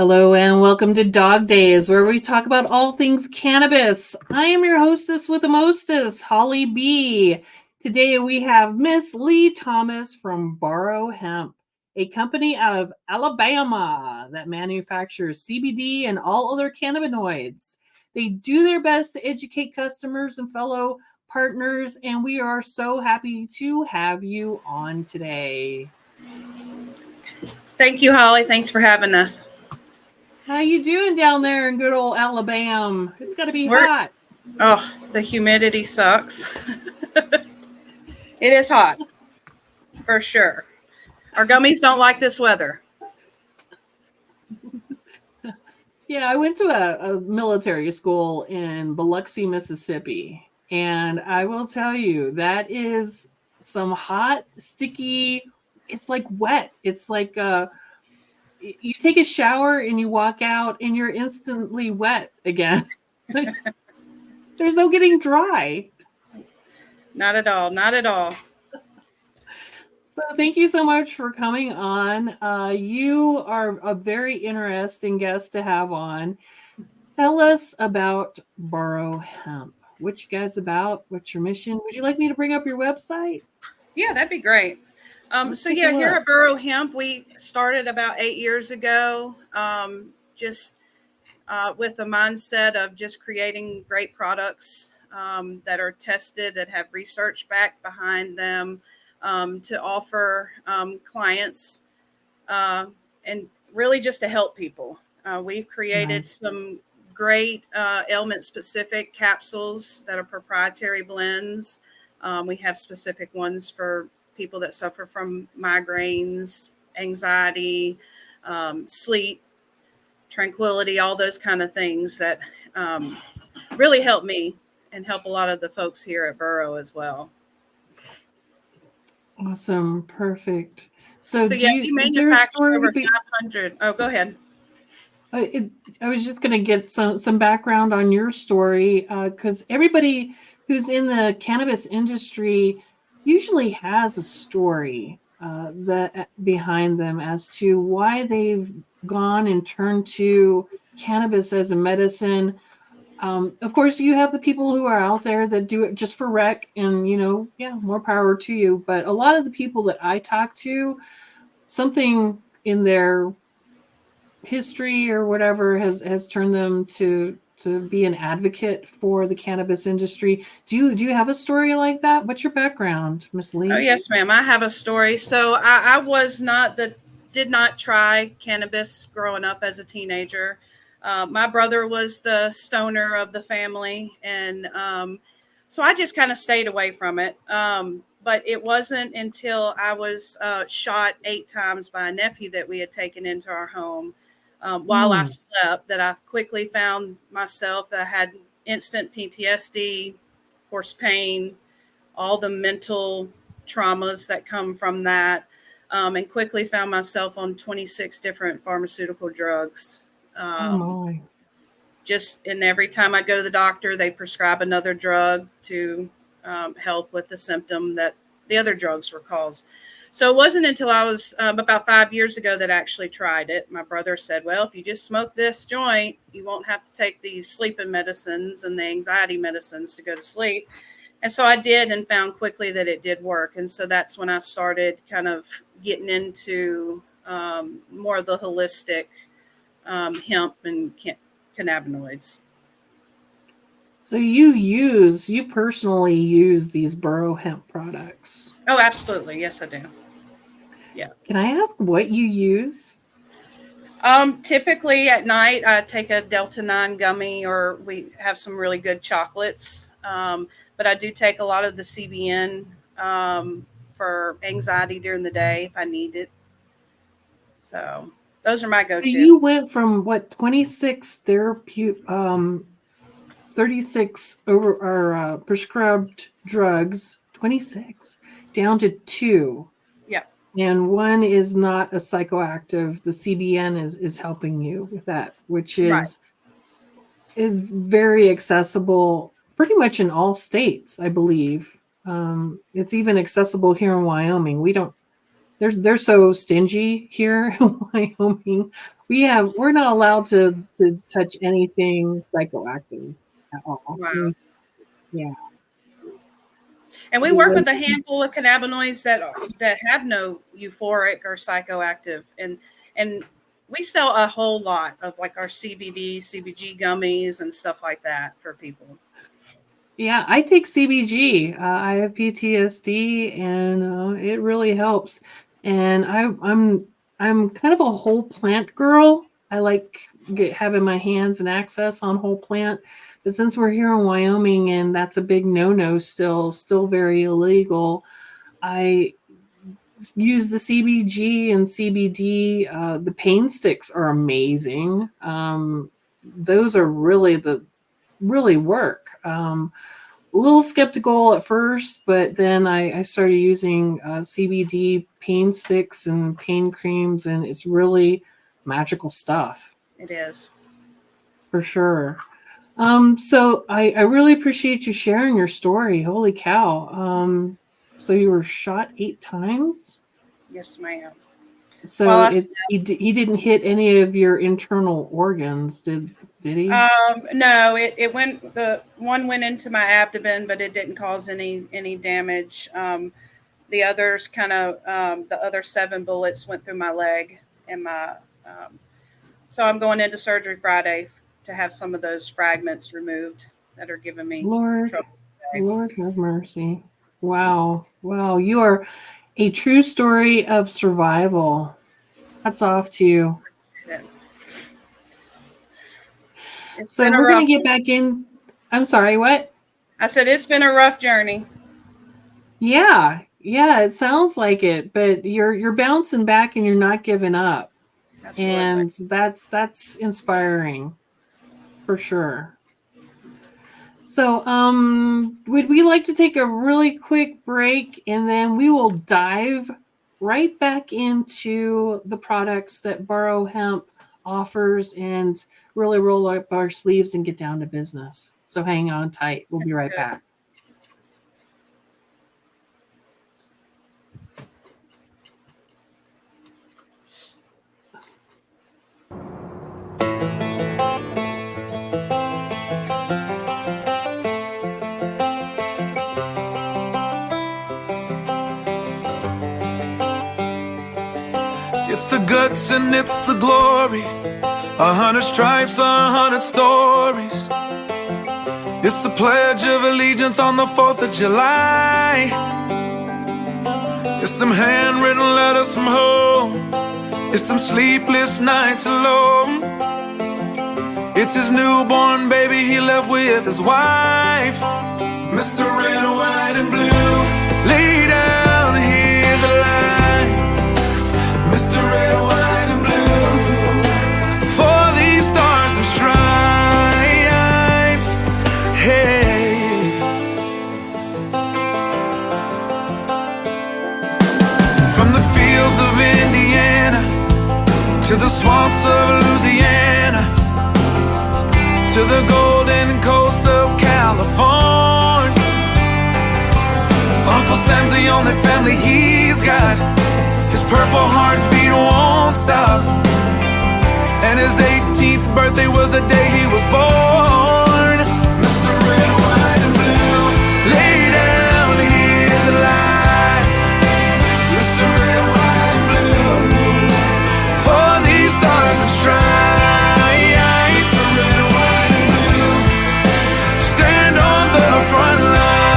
Hello and welcome to Dog Days, where we talk about all things cannabis. I am your hostess with the mostest, Holly B. Today we have Miss Leigh Thomas from Boro Hemp, a company out of Alabama that manufactures CBD and all other cannabinoids. They do their best to educate customers and fellow partners, and we are so happy to have you on today. Thank you, Holly. Thanks for having us. How you doing down there in good old Alabama? It's got to be hot. Oh, the humidity sucks. It is hot, for sure. Our gummies don't like this weather. Yeah, I went to a military school in Biloxi, Mississippi, and I will tell you that is some hot, sticky. It's like wet. It's like you take a shower and you walk out and you're instantly wet again. There's no getting dry. Not at all. Not at all. So thank you so much for coming on. You are a very interesting guest to have on. Tell us about Boro Hemp. What you guys about? What's your mission? Would you like me to bring up your website? Yeah, that'd be great. Here at Boro Hemp, we started about 8 years ago, with the mindset of just creating great products that are tested, that have research back behind them, to offer clients and really just to help people. We've created some great ailment-specific capsules that are proprietary blends. We have specific ones for people that suffer from migraines, anxiety, sleep, tranquility, all those kind of things that really help me and help a lot of the folks here at Boro as well. Awesome. Perfect. So we manufacture over 500. Oh, go ahead. I was just going to get some background on your story, because everybody who's in the cannabis industry usually has a story that behind them as to why they've gone and turned to cannabis as a medicine. Of course, you have the people who are out there that do it just for rec, and more power to you. But a lot of the people that I talk to, something in their history or whatever has turned them to be an advocate for the cannabis industry. Do you have a story like that? What's your background, Miss Leigh? Oh, yes, ma'am. I have a story. So I did not try cannabis growing up as a teenager. My brother was the stoner of the family, and so I just kind of stayed away from it. But it wasn't until I was shot 8 times by a nephew that we had taken into our home while I slept that I quickly found myself that I had instant PTSD, of course, pain, all the mental traumas that come from that, and quickly found myself on 26 different pharmaceutical drugs. And every time I'd go to the doctor, they prescribe another drug to help with the symptom that the other drugs were caused. So it wasn't until I was about 5 years ago that I actually tried it. My brother said, well, if you just smoke this joint, you won't have to take these sleeping medicines and the anxiety medicines to go to sleep. And so I did, and found quickly that it did work. And so that's when I started kind of getting into more of the holistic hemp and cannabinoids. So you personally use these Boro Hemp products? Oh, absolutely. Yes, I do. Yeah. Can I ask what you use? Typically at night, I take a Delta 9 gummy, or we have some really good chocolates. But I do take a lot of the CBN for anxiety during the day if I need it. So those are my go-to. So you went from 26 36 prescribed drugs, 26 down to 2. Yeah. And one is not a psychoactive. The CBN is helping you with that, which is very accessible pretty much in all states, I believe. It's even accessible here in Wyoming. We don't they're so stingy here in Wyoming. We're not allowed to touch anything psychoactive at all. Wow. Yeah. And we work with a handful of cannabinoids that have no euphoric or psychoactive, and we sell a whole lot of like our CBD, CBG gummies and stuff like that for people. Yeah, I take CBG. I have PTSD, and it really helps. And I'm kind of a whole plant girl. I like having my hands and access on whole plant. But since we're here in Wyoming and that's a big no-no, still very illegal, I use the CBG and CBD. The pain sticks are amazing. Those are really work. A little skeptical at first, but then I started using CBD pain sticks and pain creams, and it's really magical stuff. It is. For sure. So I really appreciate you sharing your story. Holy cow. So you were shot 8 times? Yes, ma'am. So he didn't hit any of your internal organs, did he? No, it went. The one went into my abdomen, but it didn't cause any damage. The others the other 7 bullets went through my leg and my. So I'm going into surgery Friday to have some of those fragments removed that are giving me trouble today. Lord have mercy. Wow. You are a true story of survival. Hats off to you. So we're going to get back in. I'm sorry, what? I said it's been a rough journey. Yeah, it sounds like it, but you're bouncing back and you're not giving up. Absolutely. And that's inspiring for sure. So would we like to take a really quick break, and then we will dive right back into the products that Boro Hemp offers and really roll up our sleeves and get down to business. So hang on tight. We'll be right back. It's the guts and it's the glory. 100 stripes, 100 stories. It's the Pledge of Allegiance on the 4th of July. It's them handwritten letters from home. It's them sleepless nights alone. It's his newborn baby he left with his wife. Mr. Red, White, and Blue, lay down, hear the line. Mr. Red, White, and Blue, for these stars and stripes. Hey. From the fields of Indiana to the swamps of Louisiana to the golden coast of California, Uncle Sam's the only family he's got. His purple heartbeat won't stop, and his 18th birthday was the day he was born. Mr. Red, White, and Blue, lay down, hear the light. Mr. Red, White, and Blue, for these stars and stripes. Mr. Red, White, and Blue, stand on the front line.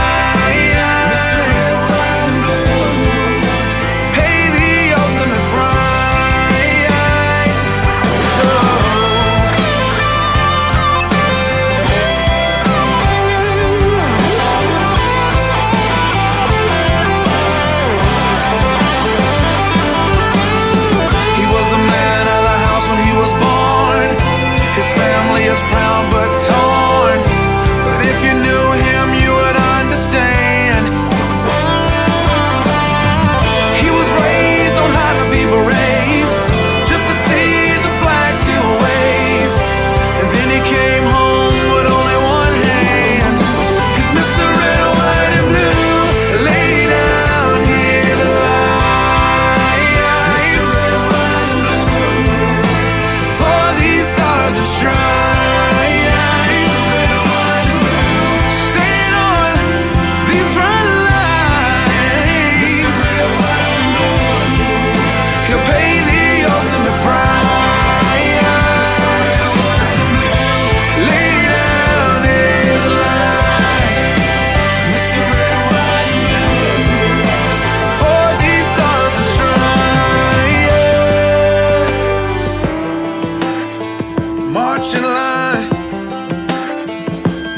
March in line,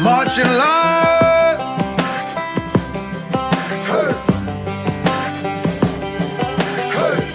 march in line. Hey. Hey.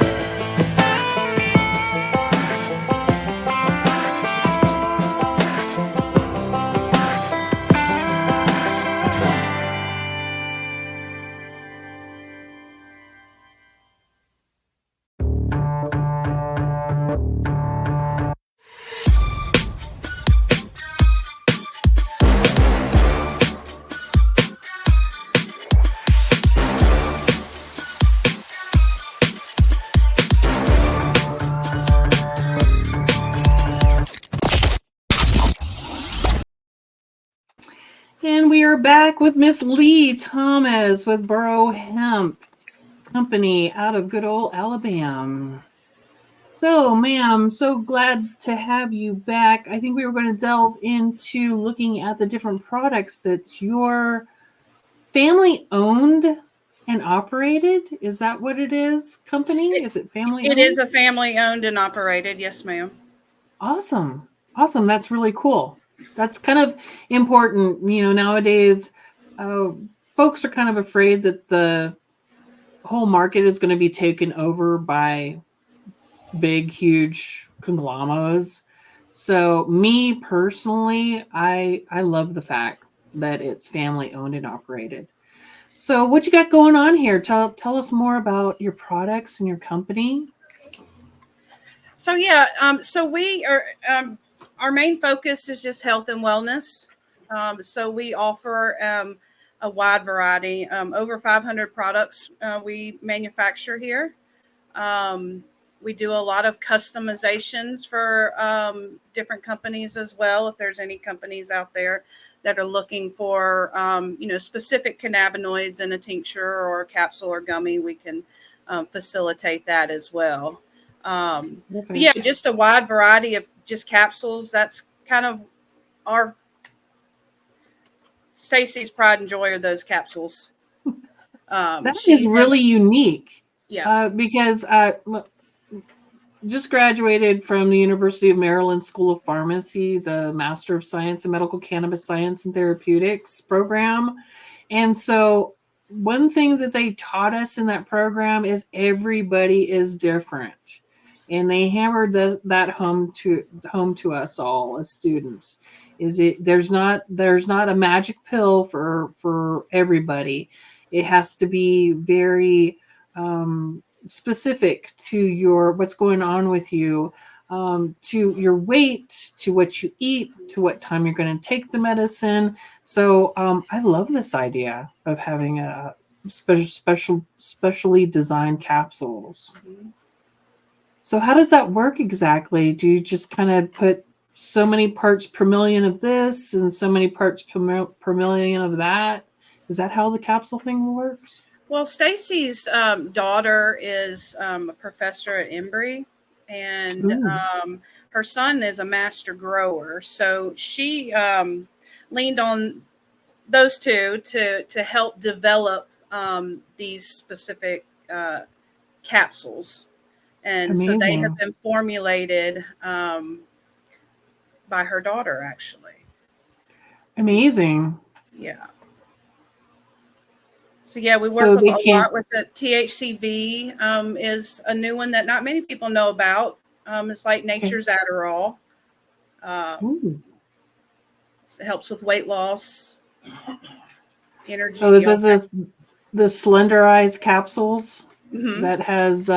And we are back with Miss Leigh Thomas with Boro Hemp Company out of good old Alabama. So, ma'am, so glad to have you back. I think we were going to delve into looking at the different products that your family owned and operated. Is that what it is? Company? Is it family owned? It is a family owned and operated. Yes, ma'am. Awesome. Awesome. That's really cool. That's kind of important. You know, nowadays, folks are kind of afraid that the whole market is going to be taken over by big, huge conglomerates. So me personally, I love the fact that it's family owned and operated. So what you got going on here? Tell us more about your products and your company. So yeah, so we are our main focus is just health and wellness. So we offer a wide variety, over 500 products we manufacture here. We do a lot of customizations for different companies as well. If there's any companies out there that are looking for, specific cannabinoids in a tincture or a capsule or gummy, we can facilitate that as well. But yeah, just a wide variety of just capsules. That's kind of our Stacy's pride and joy are those capsules. That is really unique. Yeah. Because just graduated from the University of Maryland School of Pharmacy, the Master of Science in Medical Cannabis Science and Therapeutics program. And so one thing that they taught us in that program is everybody is different. And they hammered that home to us all as students. There's not a magic pill for everybody. It has to be very specific to what's going on with you, to your weight, to what you eat, to what time you're going to take the medicine. So I love this idea of having a specially designed capsules. Mm-hmm. So how does that work exactly? Do you just kind of put so many parts per million of this and so many parts per million of that? Is that how the capsule thing works? Well, Stacy's daughter is a professor at Embry, and her son is a master grower. So she leaned on those two to help develop these specific capsules. And Amazing. So they have been formulated by her daughter, actually. Amazing. Yeah. So yeah, we work a lot with the THCV. Is a new one that not many people know about. It's like nature's Adderall. It helps with weight loss, energy. So this is the slenderized capsules that has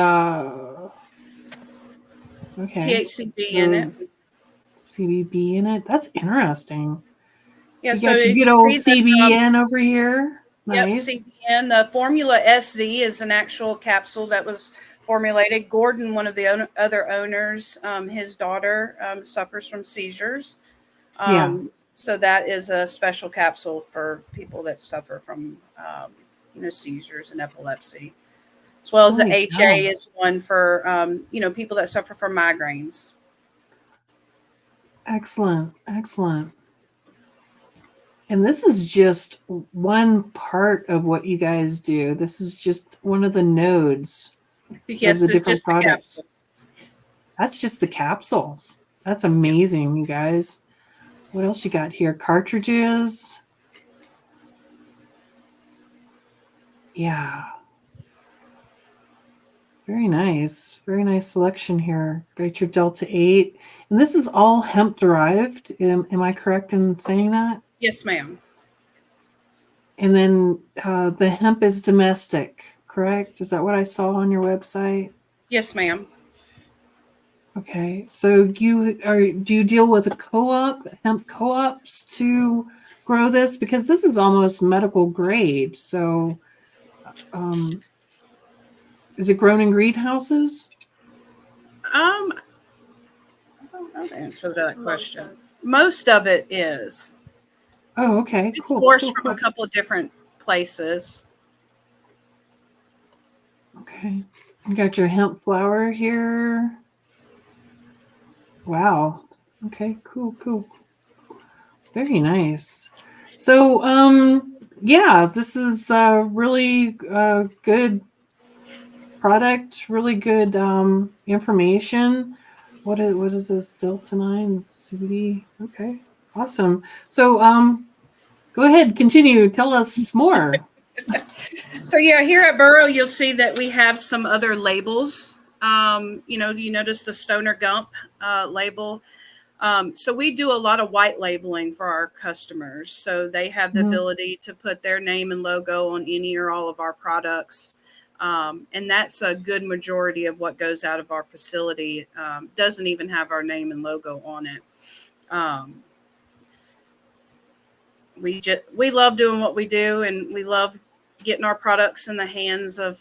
THCV in it. CBD in it. That's interesting. Yeah, you got your good old CBN over here. Nice. Yep, CBN. The Formula SZ is an actual capsule that was formulated. Gordon, one of the other owners, his daughter suffers from seizures. So that is a special capsule for people that suffer from, seizures and epilepsy, as well as the HA is one for, people that suffer from migraines. Excellent. Excellent. And this is just one part of what you guys do. This is just one of the nodes Yes, of the it's different just products. the capsules. That's just the capsules. That's amazing, you guys. What else you got here? Cartridges. Yeah. Very nice. Very nice selection here. Got your Delta 8. And this is all hemp derived. Am I correct in saying that? Yes, ma'am. And then the hemp is domestic, correct? Is that what I saw on your website? Yes, ma'am. Okay. So do you deal with a co-op, hemp co-ops to grow this? Because this is almost medical grade. So is it grown in greenhouses? I don't know the answer to that question. Most of it is. Oh, okay. It's Cool. sourced Cool, from cool. a couple of different places. Okay. You got your hemp flower here. Wow. Okay, cool, cool. Very nice. So, yeah, this is a really good product, really good information. What is this? Delta 9 CBD. Okay, awesome. So, go ahead, continue. Tell us more. So yeah, here at Boro, you'll see that we have some other labels. You notice the Stoner Gump label. So we do a lot of white labeling for our customers. So they have the ability to put their name and logo on any or all of our products. And that's a good majority of what goes out of our facility. Doesn't even have our name and logo on it. We love doing what we do, and we love getting our products in the hands of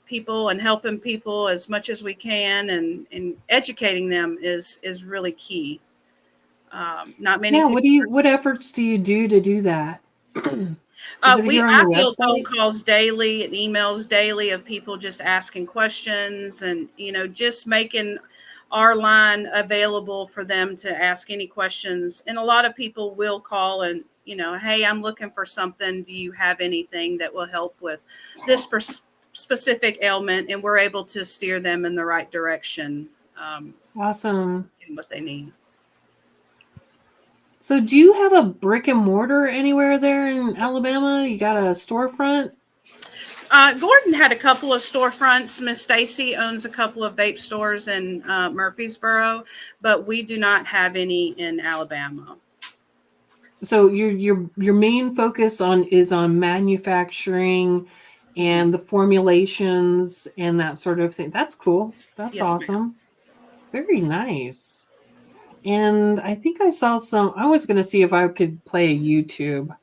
people and helping people as much as we can, and educating them is really key. Not many. Yeah. What efforts do you do to do that? I field phone calls daily and emails daily of people just asking questions, and just making our line available for them to ask any questions. And a lot of people will call and hey, I'm looking for something. Do you have anything that will help with this specific ailment? And we're able to steer them in the right direction. Awesome. In what they need. So do you have a brick and mortar anywhere there in Alabama? You got a storefront? Gordon had a couple of storefronts. Miss Stacy owns a couple of vape stores in Murfreesboro, but we do not have any in Alabama. So your main focus is on manufacturing and the formulations and that sort of thing. That's cool. That's Yes, awesome. ma'am. Very nice. And I think I saw I was going to see if I could play YouTube.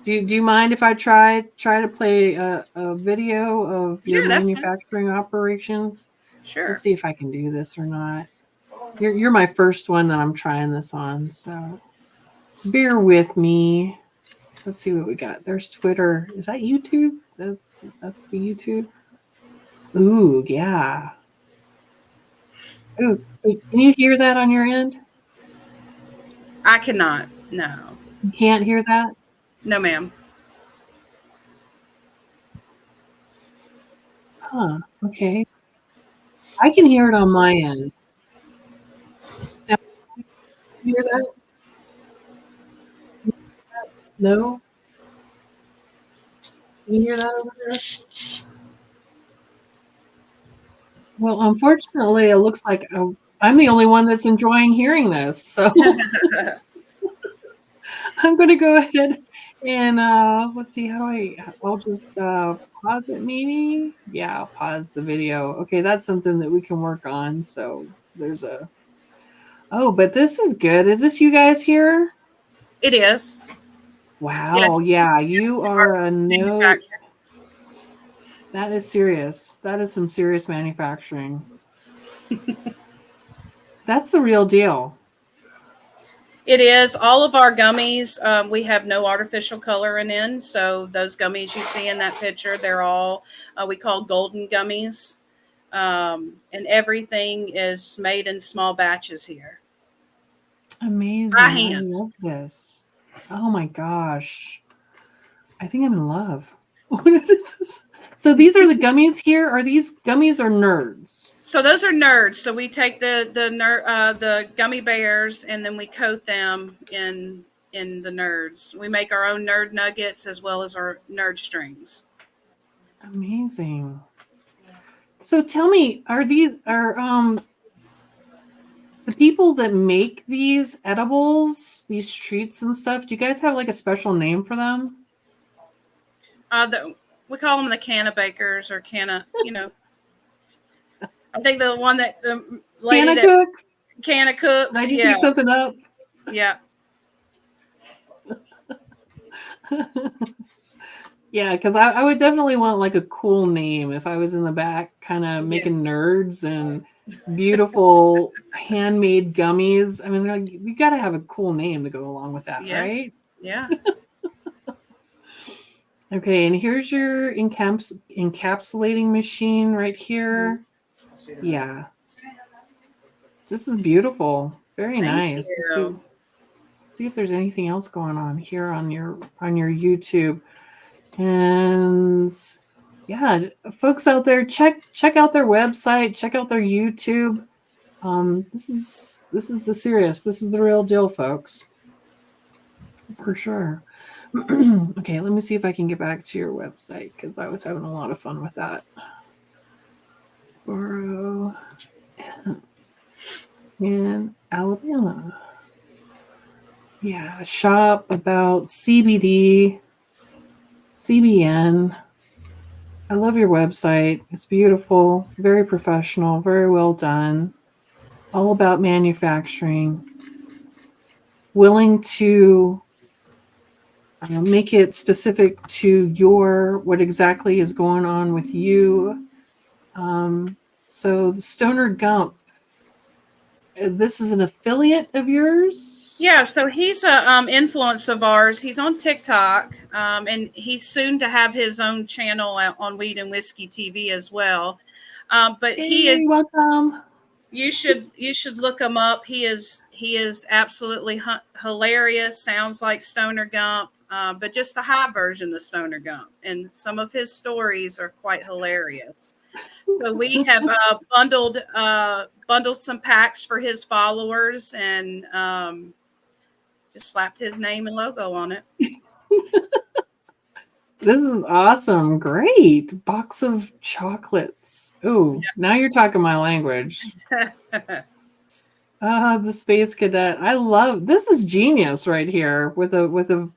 Do you mind if I try to play a video of your manufacturing operations? Sure. Let's see if I can do this or not. You're my first one that I'm trying this on, so bear with me. Let's see what we got. There's Twitter. Is that YouTube? That's the YouTube. Ooh, yeah. Ooh, can you hear that on your end? I cannot. No. You can't hear that? No, ma'am. Huh. Okay. I can hear it on my end. Can you hear that? No? Can you hear that over there? Well, unfortunately, it looks like I'm the only one that's enjoying hearing this. So I'm going to go ahead and let's see. I'll just pause it maybe. Yeah, I'll pause the video. Okay, that's something that we can work on. So there's but this is good. Is this you guys here? It is. Wow. Yes. Yeah, you are a note. That is serious. That is some serious manufacturing. That's the real deal. It is. All of our gummies, we have no artificial coloring in. So those gummies you see in that picture, they're all we call golden gummies. And everything is made in small batches here. Amazing. By hand. I love this. Oh my gosh. I think I'm in love. What is this? So these are the gummies here? Are these gummies or nerds? So those are nerds. So we take the gummy bears and then we coat them in the nerds. We make our own nerd nuggets as well as our nerd strings. Amazing. So tell me, are the people that make these edibles, these treats and stuff, do you guys have like a special name for them? We call them the canna bakers or canna, I think the one that the lady Canna that cooks? canna cooks. Did I just make something up? Yeah. Yeah, because I would definitely want like a cool name if I was in the back kind of making nerds and beautiful handmade gummies. I mean, like, you got to have a cool name to go along with that, right? Yeah. Okay, and here's your encapsulating machine right here. Yeah. This is beautiful. Very nice. Let's see if there's anything else going on here on your YouTube. And yeah, folks out there, check out their website, check out their YouTube. This is the real deal, folks. For sure. Okay, let me see if I can get back to your website because I was having a lot of fun with that. Boro Hemp in Alabama. Yeah, shop about CBD, CBN. I love your website. It's beautiful, very professional, very well done. All about manufacturing. Willing to make it specific to what exactly is going on with you. So the Stoner Gump, this is an affiliate of yours? Yeah, so he's a influence of ours. He's on TikTok, and he's soon to have his own channel on Weed and Whiskey TV as well. But he is welcome. You should look him up. He is absolutely hilarious. Sounds like Stoner Gump, but just the high version of Stoner Gump. And some of his stories are quite hilarious. So we have bundled some packs for his followers and just slapped his name and logo on it. This is awesome. Great. Box of chocolates. Oh, Now you're talking my language. The Space Cadet. I love this. Is genius right here with the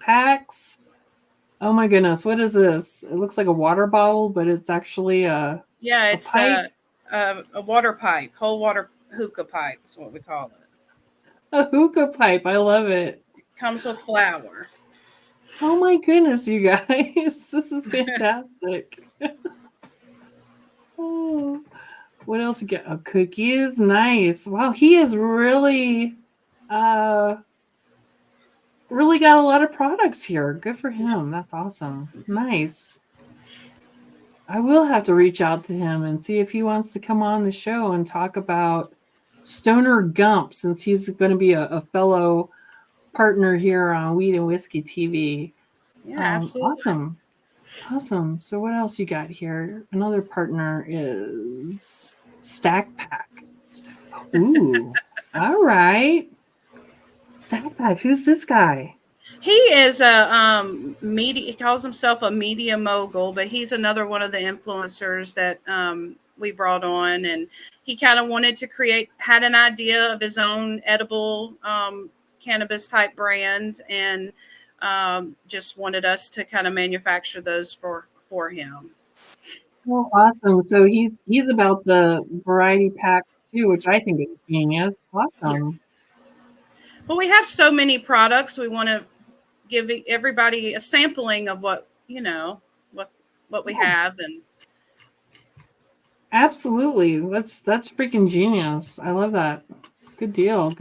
packs. Oh my goodness, what is this? It looks like a water bottle, but it's actually a pipe. A water pipe, whole water hookah pipe is what we call it. A hookah pipe. I love it. Comes with flour. Oh my goodness, you guys. This is fantastic. Oh, what else you get? Oh, cookies. Nice. Wow, he is really really got a lot of products here. Good for him. That's awesome. Nice. I will have to reach out to him and see if he wants to come on the show and talk about Stoner Gump, since he's going to be a fellow partner here on Weed and Whiskey TV. Yeah, absolutely. Awesome. So what else you got here? Another partner is Stack Pack. Ooh. All right. Stack Pack. Who's this guy? He is a media. He calls himself a media mogul, but he's another one of the influencers that we brought on, and he kind of wanted to had an idea of his own edible cannabis type brand, and just wanted us to kind of manufacture those for him. Well, awesome. So he's about the variety packs too, which I think is genius. Awesome. Well, we have so many products. We want to give everybody a sampling of what we have. And absolutely. That's freaking genius. I love that. Good deal.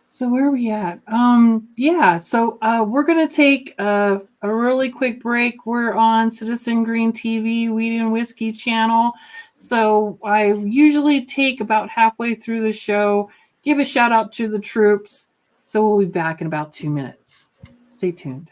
So where are we at? So we're going to take a really quick break. We're on Citizen Green TV, Weed and Whiskey channel. So I usually take about halfway through the show, give a shout out to the troops. So we'll be back in about 2 minutes. Stay tuned.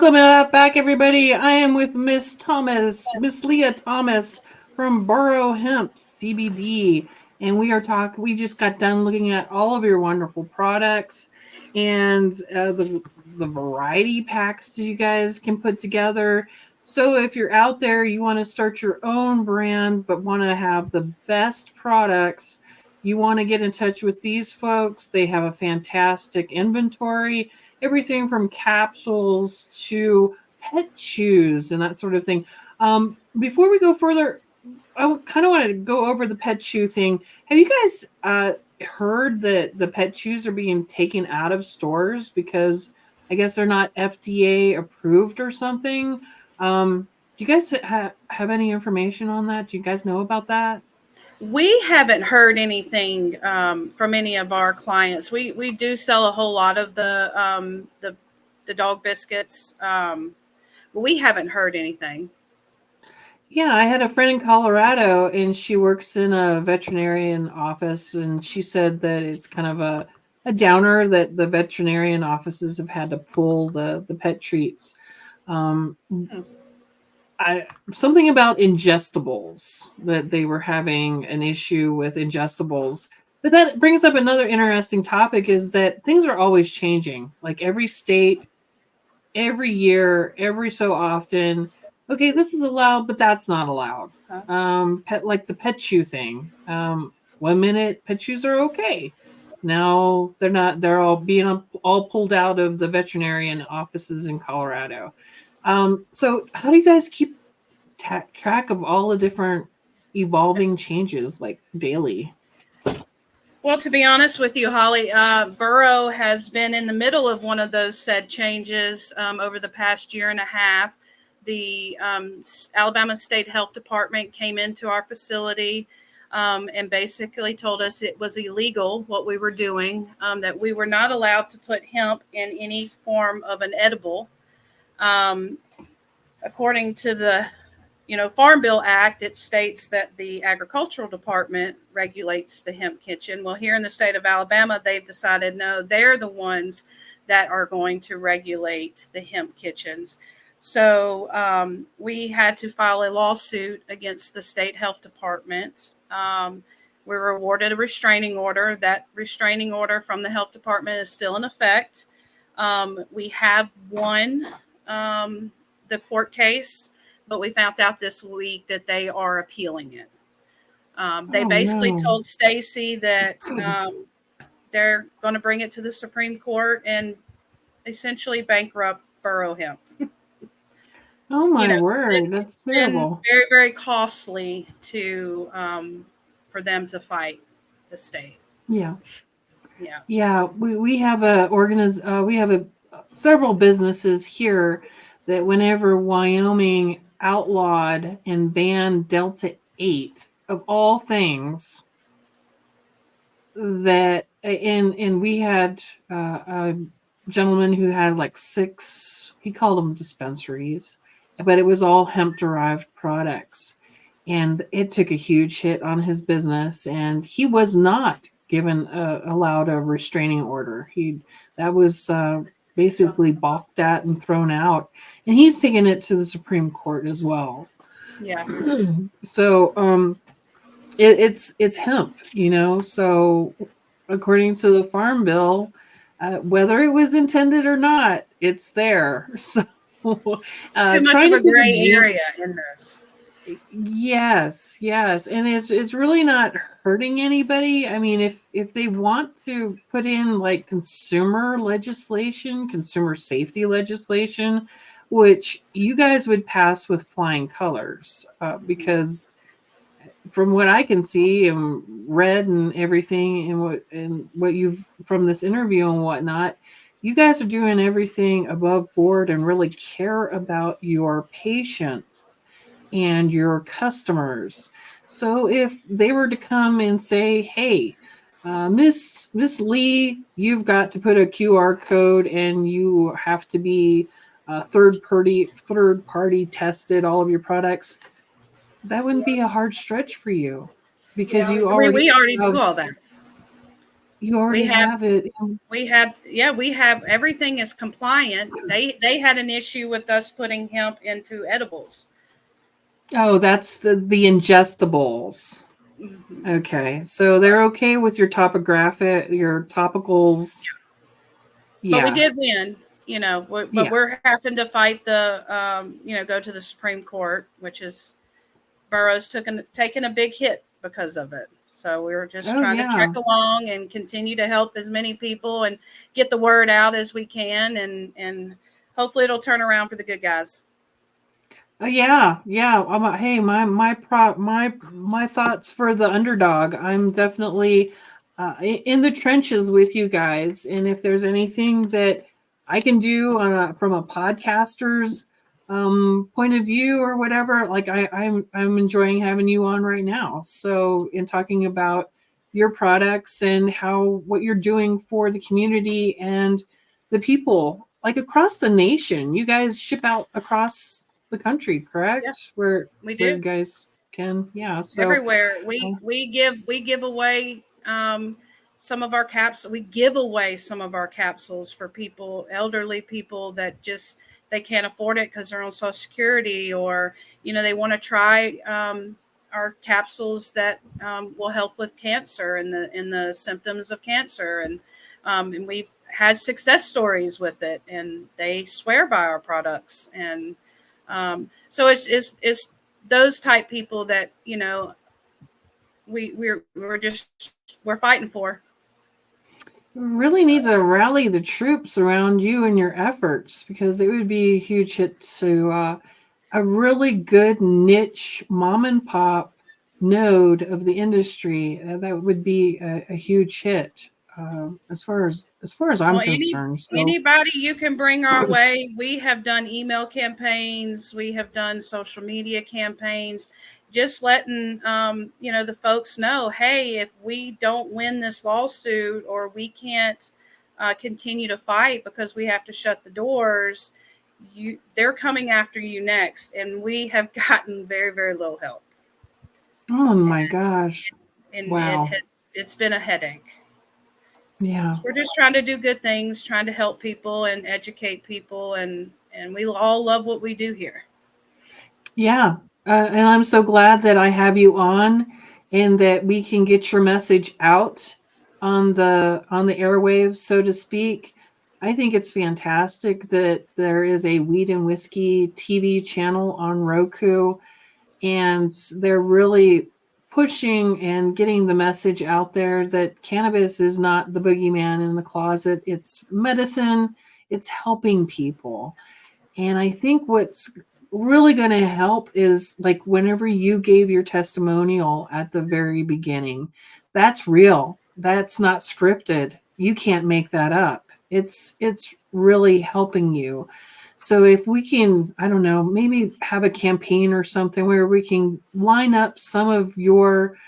Welcome back, everybody. I am with Miss Leah Thomas from Boro Hemp CBD, and we just got done looking at all of your wonderful products and the variety packs that you guys can put together. So if you're out there, you want to start your own brand, but want to have the best products, you want to get in touch with these folks. They have a fantastic inventory, everything from capsules to pet chews and that sort of thing. Before we go further, I kind of want to go over the pet chew thing. Have you guys heard that the pet chews are being taken out of stores because I guess they're not FDA approved or something? Do you guys have any information on that? Do you guys know about that? We haven't heard anything from any of our clients. We do sell a whole lot of the dog biscuits, but we haven't heard anything. Yeah, I had a friend in Colorado, and she works in a veterinarian office, and she said that it's kind of a downer that the veterinarian offices have had to pull the pet treats. Something about ingestibles, that they were having an issue with ingestibles. But that brings up another interesting topic, is that things are always changing. Like every state, every year, every so often, okay, this is allowed, but that's not allowed. Like the pet chew thing. 1 minute pet chews are okay. Now they're not. They're all being all pulled out of the veterinarian offices in Colorado. So how do you guys keep track of all the different evolving changes, like daily? Well, to be honest with you, Holly, Boro has been in the middle of one of those said changes over the past year and a half. The Alabama State Health Department came into our facility and basically told us it was illegal what we were doing, that we were not allowed to put hemp in any form of an edible. According to the Farm Bill Act, it states that the Agricultural Department regulates the hemp kitchen. Well, here in the state of Alabama, they've decided, no, they're the ones that are going to regulate the hemp kitchens. So we had to file a lawsuit against the state health department. We were awarded a restraining order. That restraining order from the health department is still in effect. We have won the court case, but we found out this week that they are appealing it. They basically told Stacy that they're going to bring it to the Supreme Court and essentially bankrupt Boro Hemp. Oh my word, that's terrible. Very, very costly to for them to fight the state. Yeah. We have several businesses here that whenever Wyoming outlawed and banned Delta 8 of all things, that and we had a gentleman who had like 6, he called them dispensaries, but it was all hemp derived products, and it took a huge hit on his business, and he was not allowed a restraining order. That was basically balked at and thrown out, and he's taken it to the Supreme Court as well. Yeah. So it's hemp, so according to the Farm Bill, whether it was intended or not, it's there. So it's too much of a gray area in those. Yes, and it's really not hurting anybody. I mean, if they want to put in like consumer safety legislation, which you guys would pass with flying colors, because from what I can see and read and everything, and what you've from this interview and whatnot, you guys are doing everything above board and really care about your patients and your customers. So if they were to come and say, hey, Miss Leigh, you've got to put a QR code and you have to be third party tested, all of your products, that wouldn't be a hard stretch for you, because we already do all that. You already have it. We have everything is compliant. They had an issue with us putting hemp into edibles. Oh, that's the ingestibles. Mm-hmm. Okay, so they're okay with your topicals. Yeah. But we did win, but we're having to fight the, go to the Supreme Court, which is Boro's taken a big hit because of it. So we were just trying to trek along and continue to help as many people and get the word out as we can. And hopefully it'll turn around for the good guys. Yeah. Hey, my thoughts for the underdog. I'm definitely in the trenches with you guys, and if there's anything that I can do from a podcaster's point of view or whatever, like I'm enjoying having you on right now. So in talking about your products and what you're doing for the community and the people, like across the nation, you guys ship out across the country, correct? Yeah, where we do. Where you guys can, so everywhere. We give away some of our capsules. We give away some of our capsules for elderly people that just they can't afford it because they're on Social Security, or they want to try our capsules that will help with cancer and the symptoms of cancer, and we've had success stories with it, and they swear by our products. And so it's those type people that we're fighting for. Really needs to rally the troops around you and your efforts, because it would be a huge hit to a really good niche mom and pop node of the industry. That would be a huge hit. As far as I'm concerned. Anybody you can bring our way. We have done email campaigns. We have done social media campaigns, just letting the folks know, hey, if we don't win this lawsuit, or we can't continue to fight because we have to shut the doors, they're coming after you next. And we have gotten very, very little help. Oh my gosh. And wow. It's been a headache. Yeah. We're just trying to do good things, trying to help people and educate people. And we all love what we do here. Yeah. And I'm so glad that I have you on, and that we can get your message out on the airwaves, so to speak. I think it's fantastic that there is a Weed and Whiskey TV channel on Roku, and they're really pushing and getting the message out there that cannabis is not the boogeyman in the closet. It's medicine. It's helping people. And I think what's really going to help is, like, whenever you gave your testimonial at the very beginning, that's real. That's not scripted. You can't make that up. It's really helping you. So if we can, I don't know, maybe have a campaign or something where we can line up some of your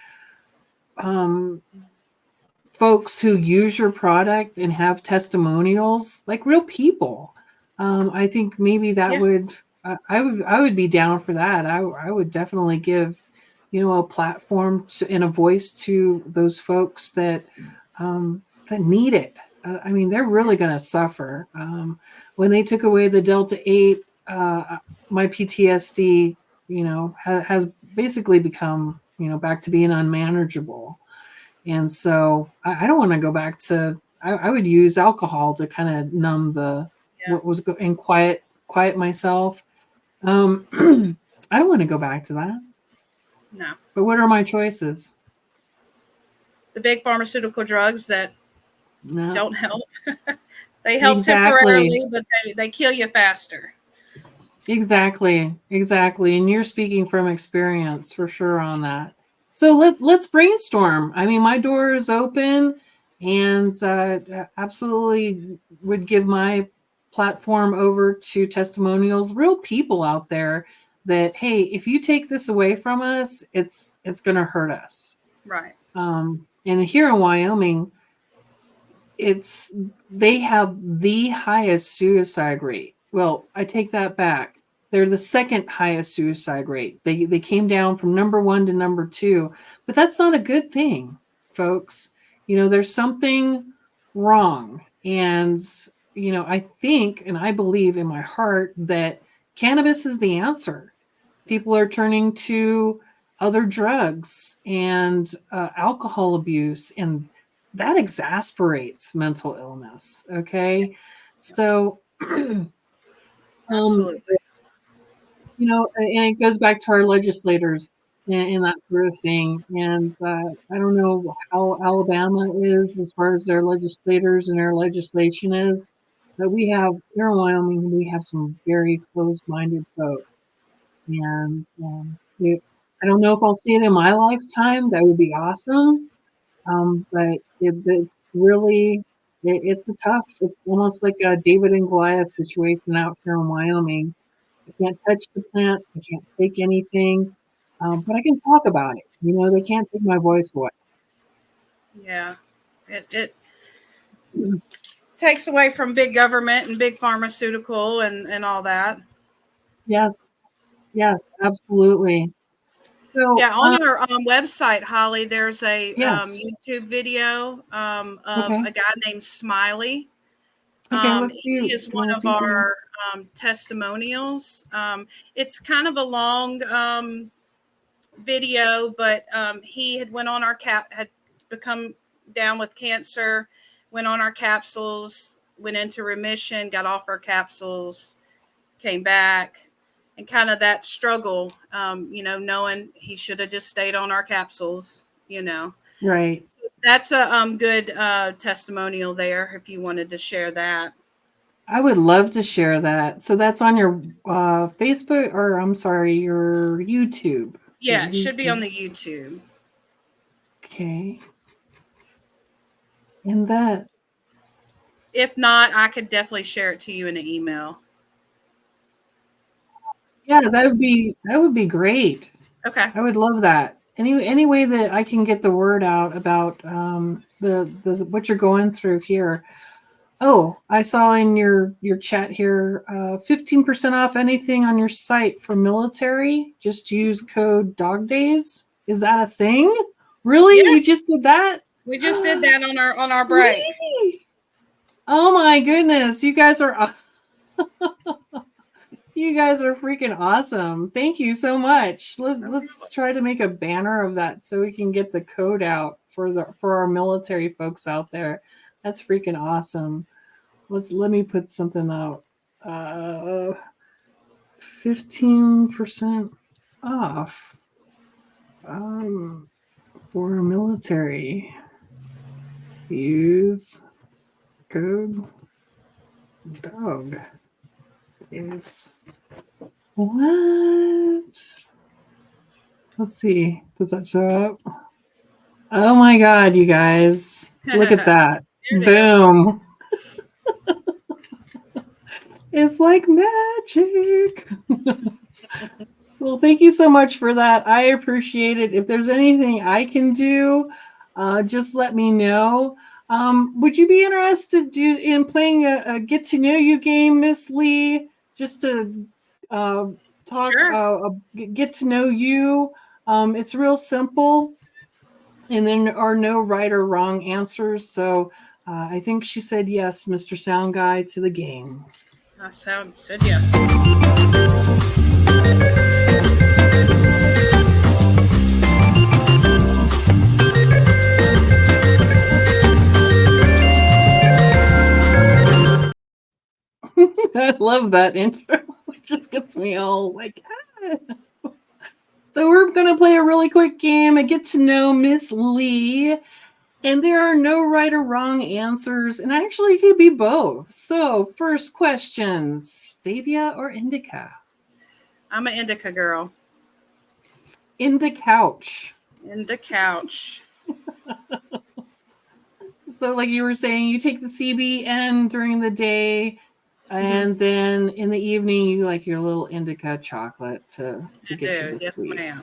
folks who use your product and have testimonials, like real people. I think maybe that would, I would be down for that. I would definitely give, a platform and a voice to those folks that need it. I mean, they're really going to suffer. When they took away the Delta 8, my PTSD, has basically become, back to being unmanageable. And so I don't want to go back to, I would use alcohol to kind of numb what was and quiet myself. I don't want to go back to that. No. But what are my choices? The big pharmaceutical drugs that don't help. They help temporarily, but they kill you faster. Exactly. And you're speaking from experience for sure on that. So let's brainstorm. I mean, my door is open, and absolutely would give my platform over to testimonials, real people out there that, hey, if you take this away from us, it's going to hurt us. Right. And here in Wyoming, they have the highest suicide rate. Well, I take that back. They're the second highest suicide rate. They came down from number 1 to number 2, but that's not a good thing, folks. there's something wrong. And, I think and I believe in my heart that cannabis is the answer. People are turning to other drugs and alcohol abuse, and that exasperates mental illness. Okay. So, Absolutely. and it goes back to our legislators and that sort of thing. And I don't know how Alabama is as far as their legislators and their legislation is, but we have here in Wyoming, we have some very closed-minded folks. And I don't know if I'll see it in my lifetime. That would be awesome. But it's really, it's it's almost like a David and Goliath situation out here in Wyoming. I can't touch the plant. I can't take anything, but I can talk about it. They can't take my voice away. Yeah. It takes away from big government and big pharmaceutical and all that. Yes, absolutely. So, yeah, on our website, Holly, there's a yes. YouTube video of Okay. a guy named Smiley. Okay, let's see. He is one of our testimonials. It's kind of a long video, but he had went on our had become down with cancer, went on our capsules, went into remission, got off our capsules, came back, and kind of that struggle, knowing he should have just stayed on our capsules, Right. That's a good testimonial there if you wanted to share that. I would love to share that. So that's on your Facebook, or I'm sorry, your YouTube. Yeah, it should be on the YouTube. Okay. And that. If not, I could definitely share it to you in an email. Yeah, that would be great. Okay. I would love that. Any way that I can get the word out about the what you're going through here. Oh, I saw in your chat here 15% off anything on your site for military. Just use code DAWG. Is that a thing? Really? Yeah. You just did that? We just did that on our break. Really? Oh my goodness. You guys are you guys are freaking awesome. Thank you so much. Let's try to make a banner of that so we can get the code out for our military folks out there. That's freaking awesome. Let me put something out. 15% off for military. Use code DAWG. Is what? Let's see. Does that show up? Oh my god, you guys. Look at that. Boom. It's like magic. Well, thank you so much for that. I appreciate it. If there's anything I can do, just let me know. Would you be interested in playing a get to know you game, Miss Leigh? Just to talk, Sure. Get to know you. It's real simple, and there are no right or wrong answers. So I think she said yes, Mr. Sound Guy, to the game. I said yes. I love that intro. It just gets me all like, ah. So we're going to play a really quick game and get to know Miss Leigh. And there are no right or wrong answers. And actually, it could be both. So first questions, Stevia or indica? I'm an indica girl. In the couch. In the couch. So like you were saying, you take the CBN during the day, and then in the evening, you like your little indica chocolate to get you to sleep. Ma'am.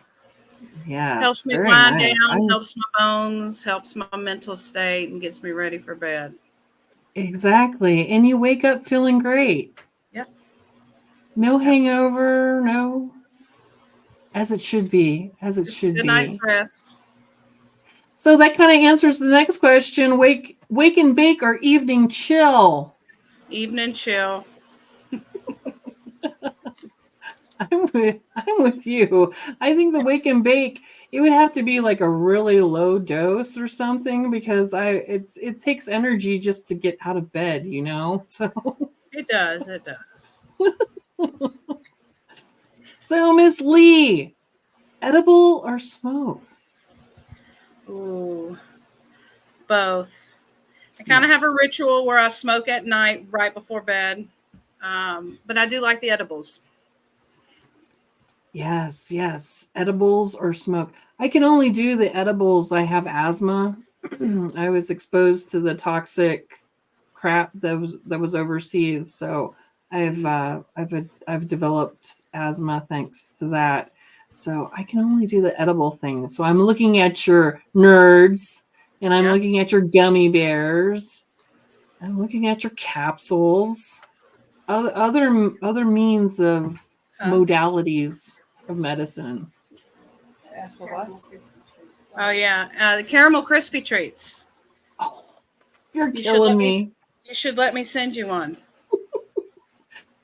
Yeah, helps me wind down, helps my bones, helps my mental state, and gets me ready for bed. Exactly, and you wake up feeling great. Yep. No hangover, no. As it should be. As it should be. Good night's rest. So that kind of answers the next question. Wake and bake or evening chill? Evening chill. I'm with you. I think the wake and bake, it would have to be like a really low dose or something, because it takes energy just to get out of bed, you know? So It does. It does. So Miss Leigh, edible or smoke? Ooh, both. I kind of have a ritual where I smoke at night right before bed. But I do like the edibles. Yes, yes. Edibles or smoke. I can only do the edibles. I have asthma. I was exposed to the toxic crap that was overseas, so I've developed asthma thanks to that. So I can only do the edible things. So I'm looking at your nerds, and I'm looking at your gummy bears. I'm looking at your capsules. Other means of modalities of medicine. Ask for what? Oh yeah, the caramel crispy treats. Oh, you're killing me. You should let me send you one.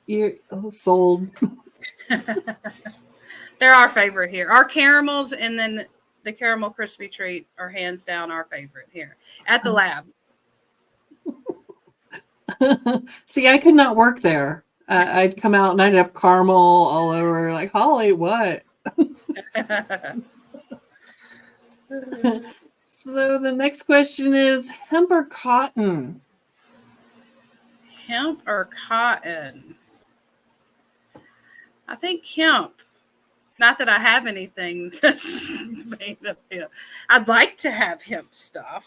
You're sold. They're our favorite here. Our caramels and then the caramel crispy treat are hands down our favorite here at the lab. See, I could not work there. I'd come out and I'd have caramel all over. Like, Holly, what? So the next question is hemp or cotton? Hemp or cotton? I think hemp. Not that I have anything that's made of hemp. I'd like to have hemp stuff.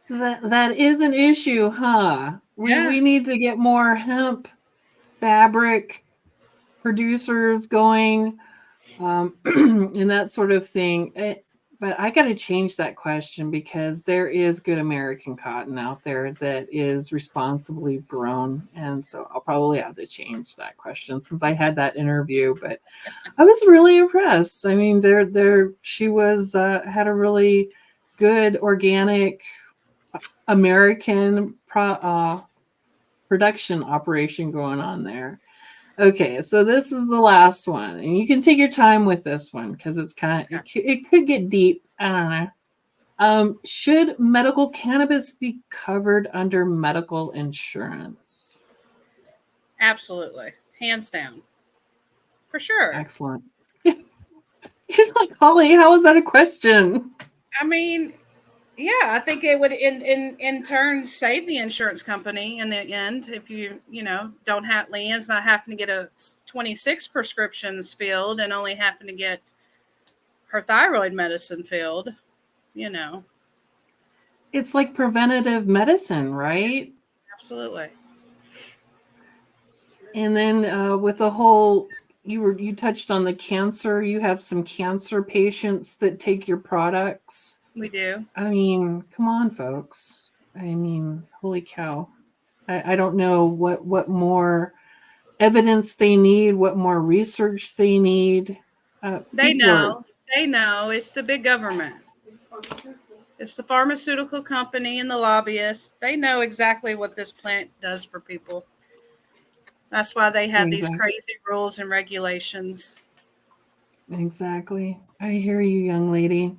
That is an issue, huh? We need to get more hemp fabric producers going, and that sort of thing. But I got to change that question, because there is good American cotton out there that is responsibly grown, and so I'll probably have to change that question since I had that interview. But I was really impressed. I mean, she was had a really good organic American production operation going on there. Okay, so this is the last one, and you can take your time with this one because it's kind of it could get deep. I don't know. Should medical cannabis be covered under medical insurance? Absolutely, hands down, for sure. Excellent. You're like, Holly, how is that a question? I mean, yeah, I think it would in turn save the insurance company in the end if you don't have Leanne's not having to get a 26 prescriptions filled and only having to get her thyroid medicine filled. It's like preventative medicine, right? Absolutely. And then with the whole, you touched on the cancer. You have some cancer patients that take your products. We do. I mean, come on, folks. I mean, holy cow. I don't know what more evidence they need, what more research they need. They know. They know. It's the big government. It's the pharmaceutical company and the lobbyists. They know exactly what this plant does for people. That's why they have these crazy rules and regulations. Exactly. I hear you, young lady.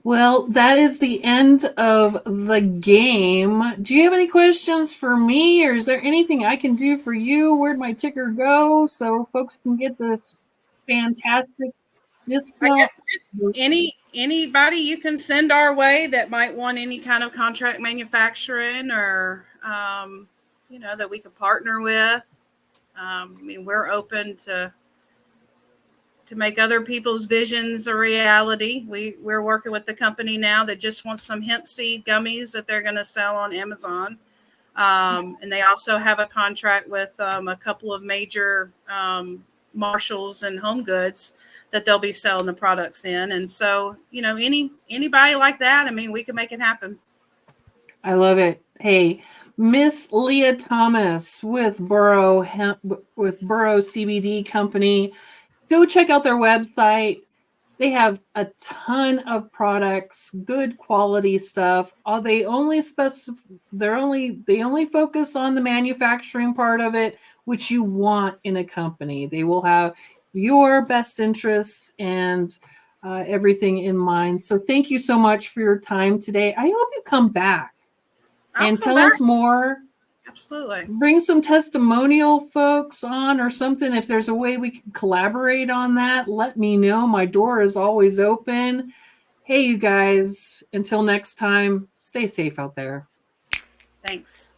Well, that is the end of the game. Do you have any questions for me, or is there anything I can do for you? Where'd my ticker go so folks can get this fantastic discount? Anybody you can send our way that might want any kind of contract manufacturing or that we could partner with. I mean, we're open to make other people's visions a reality. We're working with the company now that just wants some hemp seed gummies that they're going to sell on Amazon. And they also have a contract with a couple of major Marshalls and Home Goods that they'll be selling the products in. And so, anybody like that, I mean, we can make it happen. I love it. Hey, Miss Leah Thomas with Boro Hemp, with Boro CBD Company. Go check out their website. They have a ton of products, good quality stuff. They only focus on the manufacturing part of it, which you want in a company. They will have your best interests and everything in mind. So thank you so much for your time today. I hope you come back and tell us more. Absolutely. Bring some testimonial folks on or something. If there's a way we can collaborate on that, let me know. My door is always open. Hey, you guys, until next time, stay safe out there. Thanks.